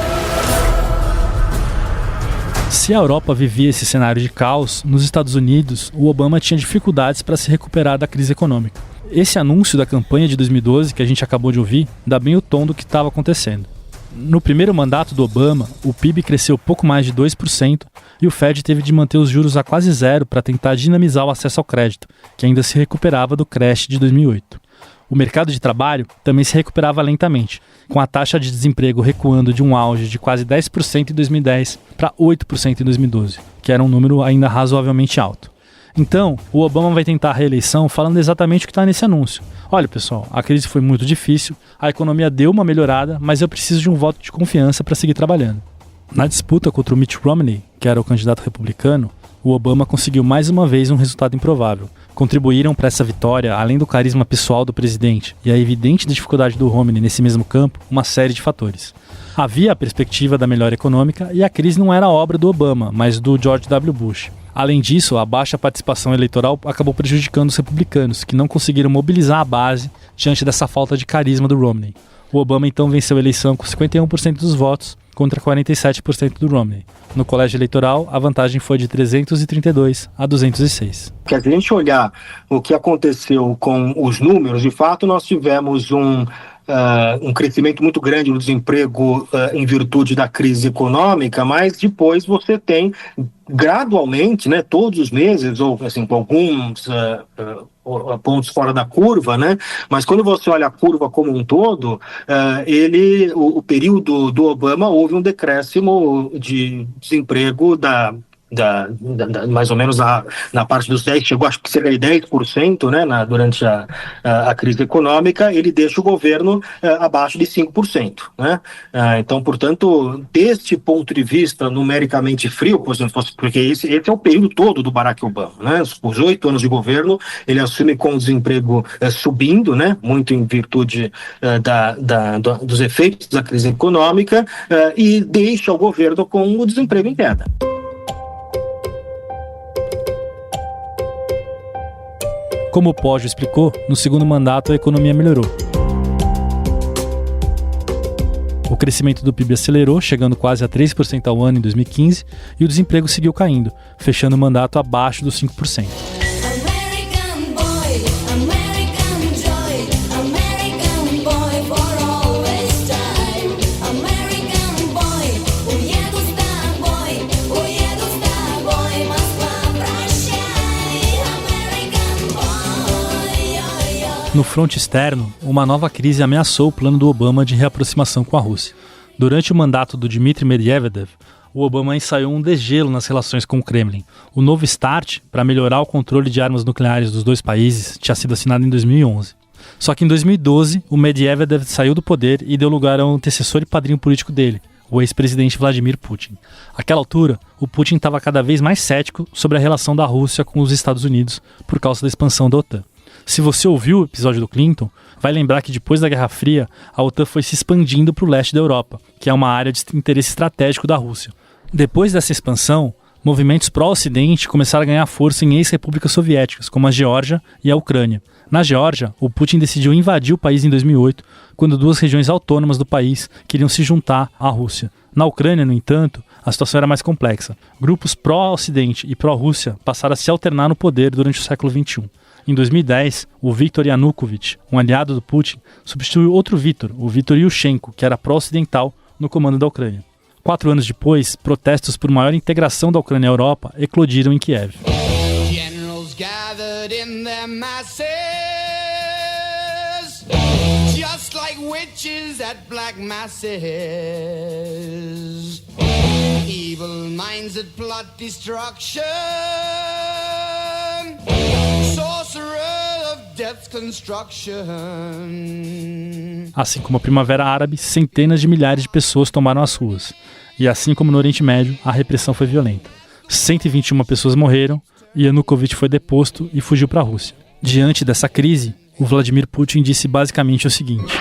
Se a Europa vivia esse cenário de caos, nos Estados Unidos, o Obama tinha dificuldades para se recuperar da crise econômica. Esse anúncio da campanha de 2012, que a gente acabou de ouvir, dá bem o tom do que estava acontecendo. No primeiro mandato do Obama, o PIB cresceu pouco mais de 2% e o Fed teve de manter os juros a quase zero para tentar dinamizar o acesso ao crédito, que ainda se recuperava do crash de 2008. O mercado de trabalho também se recuperava lentamente, com a taxa de desemprego recuando de um auge de quase 10% em 2010 para 8% em 2012, que era um número ainda razoavelmente alto. Então, o Obama vai tentar a reeleição falando exatamente o que está nesse anúncio. Olha, pessoal, a crise foi muito difícil, a economia deu uma melhorada, mas eu preciso de um voto de confiança para seguir trabalhando. Na disputa contra o Mitt Romney, que era o candidato republicano, o Obama conseguiu mais uma vez um resultado improvável. Contribuíram para essa vitória, além do carisma pessoal do presidente e a evidente dificuldade do Romney nesse mesmo campo, uma série de fatores. Havia a perspectiva da melhora econômica e a crise não era obra do Obama, mas do George W. Bush. Além disso, a baixa participação eleitoral acabou prejudicando os republicanos, que não conseguiram mobilizar a base diante dessa falta de carisma do Romney. O Obama então venceu a eleição com 51% dos votos contra 47% do Romney. No colégio eleitoral, a vantagem foi de 332 a 206. Se a gente olhar o que aconteceu com os números, de fato nós tivemos um crescimento muito grande no desemprego em virtude da crise econômica, mas depois você tem gradualmente, né, todos os meses, ou assim, com alguns pontos fora da curva, né, mas quando você olha a curva como um todo, o período do Obama houve um decréscimo de desemprego mais ou menos na parte dos 10%, chegou acho que cerca de 10%, né, durante a crise econômica. Ele deixa o governo abaixo de 5%. Né? Então, portanto, deste ponto de vista numericamente frio, porque esse é o período todo do Barack Obama. Né? Os 8 anos de governo, ele assume com o desemprego subindo, né, muito em virtude dos efeitos da crise econômica, e deixa o governo com o desemprego em queda. Como o Poggio explicou, no segundo mandato a economia melhorou. O crescimento do PIB acelerou, chegando quase a 3% ao ano em 2015, e o desemprego seguiu caindo, fechando o mandato abaixo dos 5%. No fronte externo, uma nova crise ameaçou o plano do Obama de reaproximação com a Rússia. Durante o mandato do Dmitry Medvedev, o Obama ensaiou um degelo nas relações com o Kremlin. O novo START, para melhorar o controle de armas nucleares dos dois países, tinha sido assinado em 2011. Só que em 2012, o Medvedev saiu do poder e deu lugar ao antecessor e padrinho político dele, o ex-presidente Vladimir Putin. Àquela altura, o Putin estava cada vez mais cético sobre a relação da Rússia com os Estados Unidos por causa da expansão da OTAN. Se você ouviu o episódio do Clinton, vai lembrar que depois da Guerra Fria, a OTAN foi se expandindo para o leste da Europa, que é uma área de interesse estratégico da Rússia. Depois dessa expansão, movimentos pró-Ocidente começaram a ganhar força em ex-repúblicas soviéticas, como a Geórgia e a Ucrânia. Na Geórgia, o Putin decidiu invadir o país em 2008, quando 2 regiões autônomas do país queriam se juntar à Rússia. Na Ucrânia, no entanto, a situação era mais complexa. Grupos pró-Ocidente e pró-Rússia passaram a se alternar no poder durante o século XXI. Em 2010, o Viktor Yanukovych, um aliado do Putin, substituiu outro Viktor, o Viktor Yushchenko, que era pró-ocidental, no comando da Ucrânia. 4 anos depois, protestos por maior integração da Ucrânia à Europa eclodiram em Kiev. Generals gathered in their masses, just like witches at black masses. Evil minds that plot destruction, sorcerer of death's construction. Assim como a Primavera Árabe, centenas de milhares de pessoas tomaram as ruas. E assim como no Oriente Médio, a repressão foi violenta. 121 pessoas morreram e Yanukovych foi deposto e fugiu para a Rússia. Diante dessa crise, o Vladimir Putin disse basicamente o seguinte: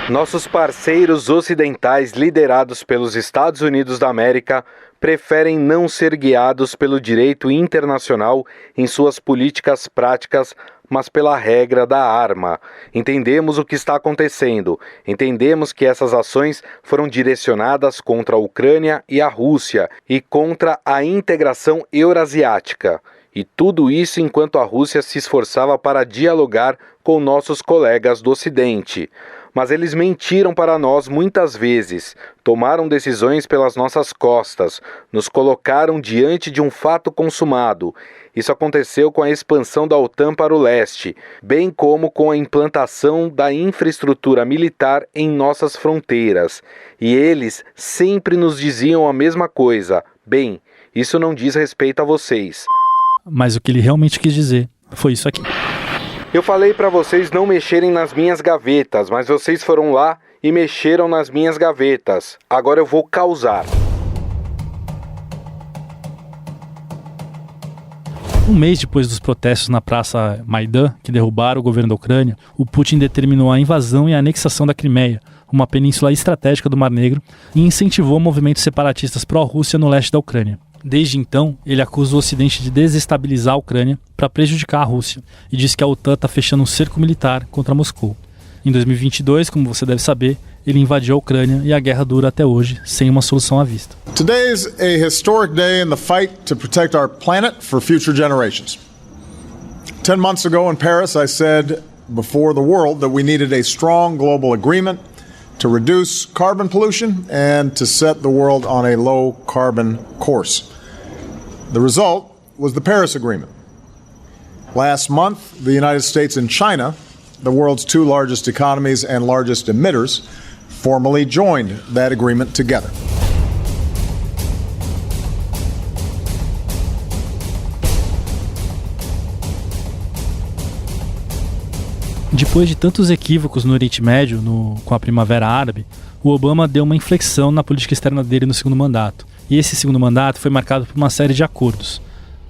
nossos parceiros ocidentais liderados pelos Estados Unidos da América preferem não ser guiados pelo direito internacional em suas políticas práticas, mas pela regra da arma. Entendemos o que está acontecendo. Entendemos que essas ações foram direcionadas contra a Ucrânia e a Rússia e contra a integração eurasiática. E tudo isso enquanto a Rússia se esforçava para dialogar com nossos colegas do Ocidente. Mas eles mentiram para nós muitas vezes, tomaram decisões pelas nossas costas, nos colocaram diante de um fato consumado. Isso aconteceu com a expansão da OTAN para o leste, bem como com a implantação da infraestrutura militar em nossas fronteiras. E eles sempre nos diziam a mesma coisa: bem, isso não diz respeito a vocês. Mas o que ele realmente quis dizer foi isso aqui. Eu falei para vocês não mexerem nas minhas gavetas, mas vocês foram lá e mexeram nas minhas gavetas. Agora eu vou causar. Um mês depois dos protestos na Praça Maidan, que derrubaram o governo da Ucrânia, o Putin determinou a invasão e a anexação da Crimeia, uma península estratégica do Mar Negro, e incentivou movimentos separatistas pró-Rússia no leste da Ucrânia. Desde então, ele acusa o Ocidente de desestabilizar a Ucrânia para prejudicar a Rússia e diz que a OTAN está fechando um cerco militar contra Moscou. Em 2022, como você deve saber, ele invadiu a Ucrânia e a guerra dura até hoje, sem uma solução à vista. Today is a historic day in the fight to protect our planet for future generations. 10 months ago in Paris, I said, before the world that we needed a strong global agreement to reduce carbon pollution and to set the world on a low carbon course. The result was the Paris Agreement. Last month, the United States and China, the world's two largest economies and largest emitters, formally joined that agreement together. Depois de tantos equívocos no Oriente Médio, com a Primavera Árabe, o Obama deu uma inflexão na política externa dele no segundo mandato. E esse segundo mandato foi marcado por uma série de acordos.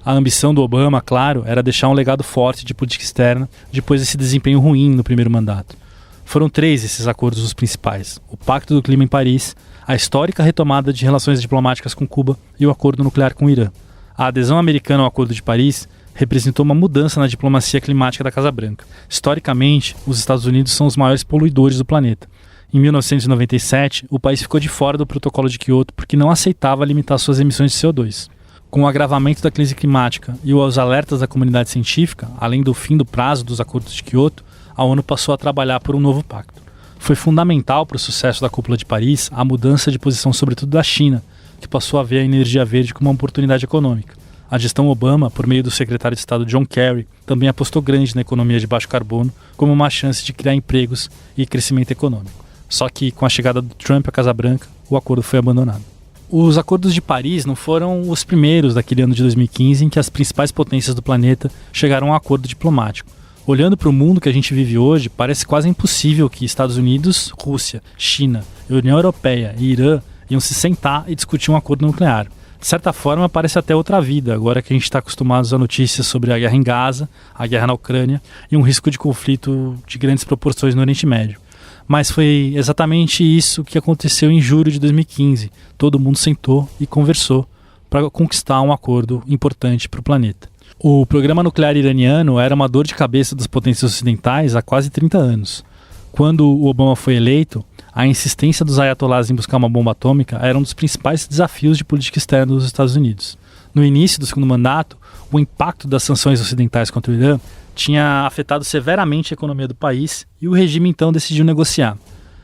A ambição do Obama, claro, era deixar um legado forte de política externa depois desse desempenho ruim no primeiro mandato. Foram 3 esses acordos os principais: o Pacto do Clima em Paris, a histórica retomada de relações diplomáticas com Cuba e o acordo nuclear com o Irã. A adesão americana ao Acordo de Paris representou uma mudança na diplomacia climática da Casa Branca. Historicamente, os Estados Unidos são os maiores poluidores do planeta. Em 1997, o país ficou de fora do Protocolo de Quioto porque não aceitava limitar suas emissões de CO2. Com o agravamento da crise climática e os alertas da comunidade científica, além do fim do prazo dos acordos de Quioto, a ONU passou a trabalhar por um novo pacto. Foi fundamental para o sucesso da Cúpula de Paris a mudança de posição, sobretudo da China, que passou a ver a energia verde como uma oportunidade econômica. A gestão Obama, por meio do secretário de Estado John Kerry, também apostou grande na economia de baixo carbono como uma chance de criar empregos e crescimento econômico. Só que, com a chegada do Trump à Casa Branca, o acordo foi abandonado. Os acordos de Paris não foram os primeiros daquele ano de 2015 em que as principais potências do planeta chegaram a um acordo diplomático. Olhando para o mundo que a gente vive hoje, parece quase impossível que Estados Unidos, Rússia, China, União Europeia e Irã iam se sentar e discutir um acordo nuclear. De certa forma, parece até outra vida, agora que a gente está acostumado a notícias sobre a guerra em Gaza, a guerra na Ucrânia e um risco de conflito de grandes proporções no Oriente Médio. Mas foi exatamente isso que aconteceu em julho de 2015. Todo mundo sentou e conversou para conquistar um acordo importante para o planeta. O programa nuclear iraniano era uma dor de cabeça das potências ocidentais há quase 30 anos. Quando o Obama foi eleito, a insistência dos ayatollahs em buscar uma bomba atômica era um dos principais desafios de política externa dos Estados Unidos. No início do segundo mandato, o impacto das sanções ocidentais contra o Irã tinha afetado severamente a economia do país e o regime então decidiu negociar.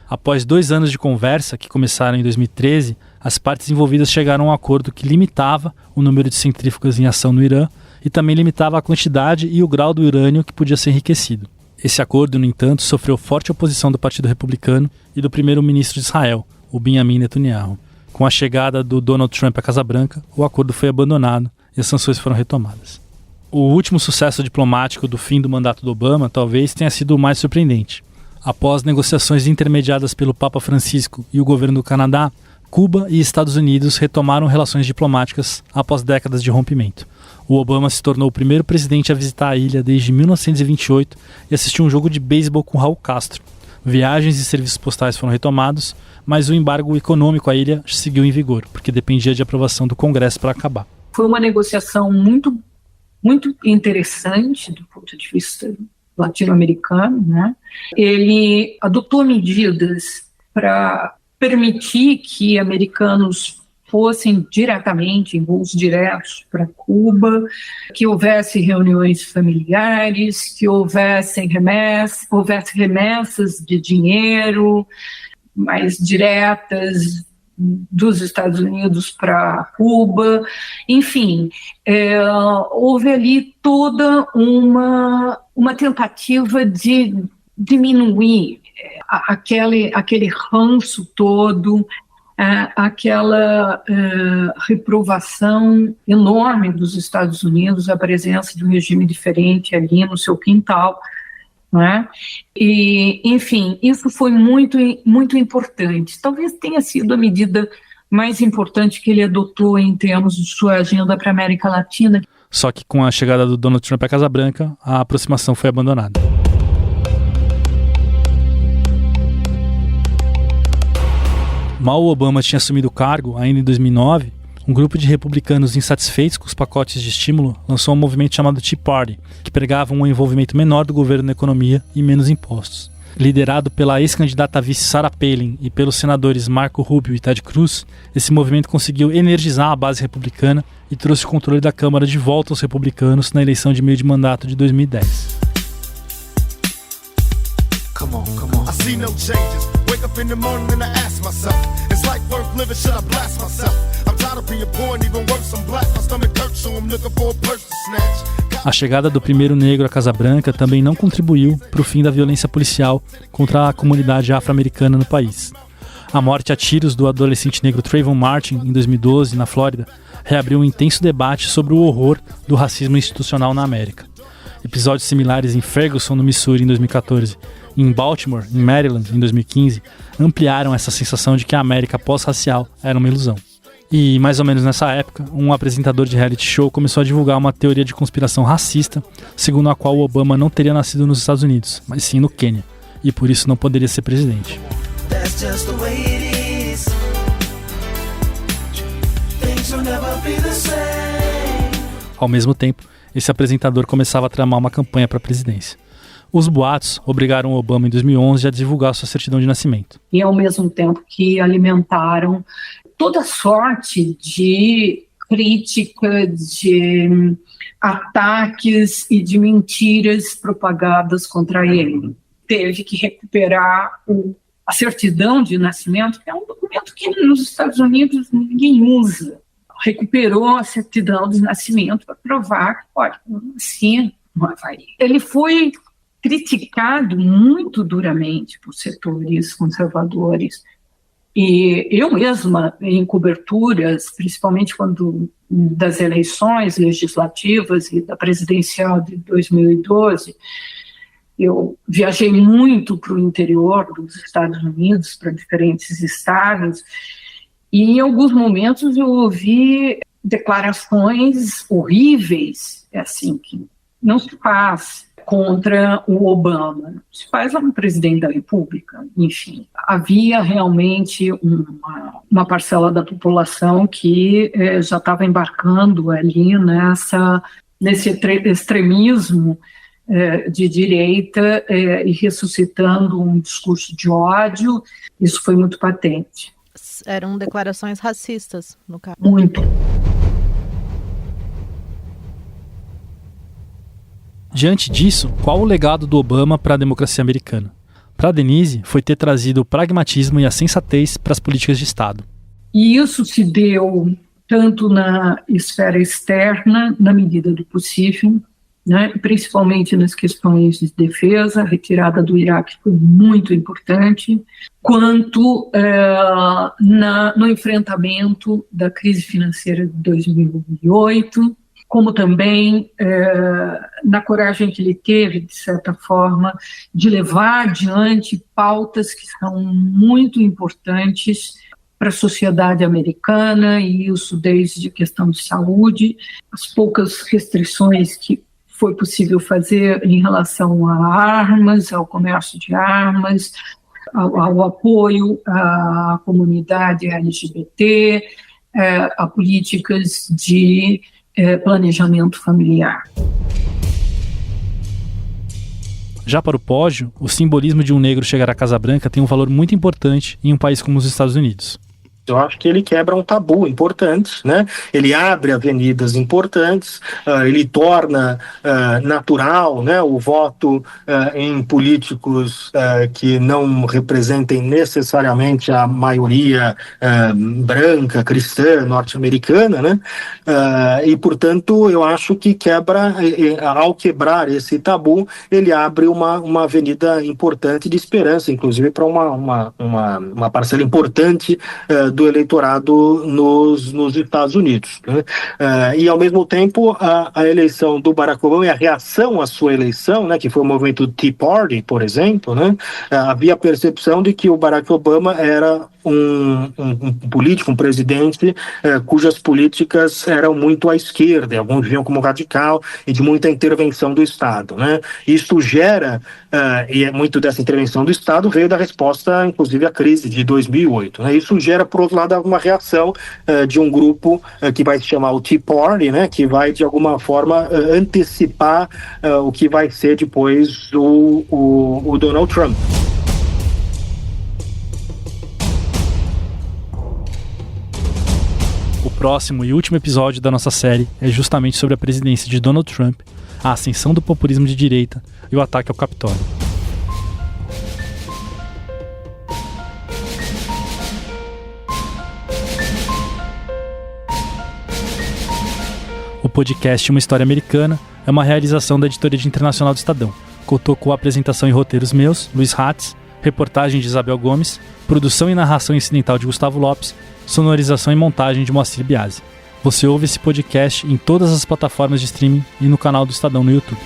Após 2 anos de conversa, que começaram em 2013, as partes envolvidas chegaram a um acordo que limitava o número de centrífugas em ação no Irã e também limitava a quantidade e o grau do urânio que podia ser enriquecido. Esse acordo, no entanto, sofreu forte oposição do Partido Republicano e do primeiro-ministro de Israel, o Benjamin Netanyahu. Com a chegada do Donald Trump à Casa Branca, o acordo foi abandonado e as sanções foram retomadas. O último sucesso diplomático do fim do mandato do Obama talvez tenha sido o mais surpreendente. Após negociações intermediadas pelo Papa Francisco e o governo do Canadá, Cuba e Estados Unidos retomaram relações diplomáticas após décadas de rompimento. O Obama se tornou o primeiro presidente a visitar a ilha desde 1928 e assistiu um jogo de beisebol com Raul Castro. Viagens e serviços postais foram retomados, mas o embargo econômico à ilha seguiu em vigor, porque dependia de aprovação do Congresso para acabar. Foi uma negociação muito interessante do ponto de vista latino-americano, né? Ele adotou medidas para permitir que americanos fossem diretamente, em voos diretos para Cuba, que houvesse reuniões familiares, que houvesse remessas de dinheiro mais diretas dos Estados Unidos para Cuba. Enfim, houve ali toda uma tentativa de diminuir aquele ranço todo, aquela reprovação enorme dos Estados Unidos, a presença de um regime diferente ali no seu quintal, né? E, enfim, isso foi muito, muito importante. Talvez tenha sido a medida mais importante que ele adotou em termos de sua agenda para a América Latina. Só que com a chegada do Donald Trump à Casa Branca, a aproximação foi abandonada. Mal o Obama tinha assumido o cargo, ainda em 2009, um grupo de republicanos insatisfeitos com os pacotes de estímulo lançou um movimento chamado Tea Party, que pregava um envolvimento menor do governo na economia e menos impostos. Liderado pela ex-candidata a vice Sarah Palin e pelos senadores Marco Rubio e Ted Cruz, esse movimento conseguiu energizar a base republicana e trouxe o controle da Câmara de volta aos republicanos na eleição de meio de mandato de 2010. Come on. I see no changes. Wake up in the morning and I ask myself, it's like worth living, should I blast myself? I'm tired of being poor and even worse, I'm black. My stomach hurts, so I'm looking for a purse to snatch. A chegada do primeiro negro à Casa Branca também não contribuiu para o fim da violência policial contra a comunidade afro-americana no país. A morte a tiros do adolescente negro Trayvon Martin, em 2012, na Flórida, reabriu um intenso debate sobre o horror do racismo institucional na América. Episódios similares em Ferguson, no Missouri, em 2014, e em Baltimore, em Maryland, em 2015, ampliaram essa sensação de que a América pós-racial era uma ilusão. E, mais ou menos nessa época, um apresentador de reality show começou a divulgar uma teoria de conspiração racista, segundo a qual o Obama não teria nascido nos Estados Unidos, mas sim no Quênia, e por isso não poderia ser presidente. That's just the way it is. Things will never be the same. Ao mesmo tempo, esse apresentador começava a tramar uma campanha para a presidência. Os boatos obrigaram o Obama, em 2011, a divulgar sua certidão de nascimento. E, ao mesmo tempo, que alimentaram toda sorte de crítica, de ataques e de mentiras propagadas contra ele. Teve que recuperar a certidão de nascimento, que é um documento que nos Estados Unidos ninguém usa. Recuperou a certidão de nascimento para provar que, olha, eu nasci no Havaí. Ele foi criticado muito duramente por setores conservadores. E eu mesma, em coberturas, principalmente quando das eleições legislativas e da presidencial de 2012, eu viajei muito para o interior dos Estados Unidos, para diferentes estados, e em alguns momentos eu ouvi declarações horríveis, assim, que não se faz contra o Obama, se faz lá no presidente da República, enfim. Havia realmente uma parcela da população que já estava embarcando ali nesse extremismo de direita e ressuscitando um discurso de ódio. Isso foi muito patente. Eram declarações racistas, no caso. Muito. Diante disso, qual o legado do Obama para a democracia americana? Para Denise, foi ter trazido o pragmatismo e a sensatez para as políticas de Estado. E isso se deu tanto na esfera externa, na medida do possível, né, principalmente nas questões de defesa. A retirada do Iraque foi muito importante, quanto no enfrentamento da crise financeira de 2008, como também na coragem que ele teve, de certa forma, de levar adiante pautas que são muito importantes para a sociedade americana, e isso desde a questão de saúde, as poucas restrições que foi possível fazer em relação a armas, ao comércio de armas, ao apoio à comunidade LGBT, a políticas de planejamento familiar. Já para o Poggio, o simbolismo de um negro chegar à Casa Branca tem um valor muito importante em um país como os Estados Unidos. Eu acho que ele quebra um tabu importante, né? Ele abre avenidas importantes, ele torna natural, né, o voto em políticos que não representem necessariamente a maioria branca, cristã, norte-americana, né? E, portanto, eu acho que ao quebrar esse tabu, ele abre uma avenida importante de esperança, inclusive para uma parcela importante do eleitorado nos Estados Unidos, né? E, ao mesmo tempo, a eleição do Barack Obama e a reação à sua eleição, né, que foi o movimento Tea Party, por exemplo, né, havia a percepção de que o Barack Obama era um político, um presidente cujas políticas eram muito à esquerda, alguns viam como radical, e de muita intervenção do Estado, né? Isso gera, e muito dessa intervenção do Estado veio da resposta, inclusive, à crise de 2008, né? Isso gera, por outro lado, uma reação de um grupo que vai se chamar o Tea Party, né? Que vai, de alguma forma, antecipar o que vai ser depois o Donald Trump. O próximo e último episódio da nossa série é justamente sobre a presidência de Donald Trump, a ascensão do populismo de direita e o ataque ao Capitólio. podcast Uma História Americana é uma realização da Editoria de Internacional do Estadão. Contou com a apresentação e roteiros meus, Luiz Hatz, reportagem de Isabel Gomes, produção e narração incidental de Gustavo Lopes, sonorização e montagem de Moacir Biasi. Você ouve esse podcast em todas as plataformas de streaming e no canal do Estadão no YouTube.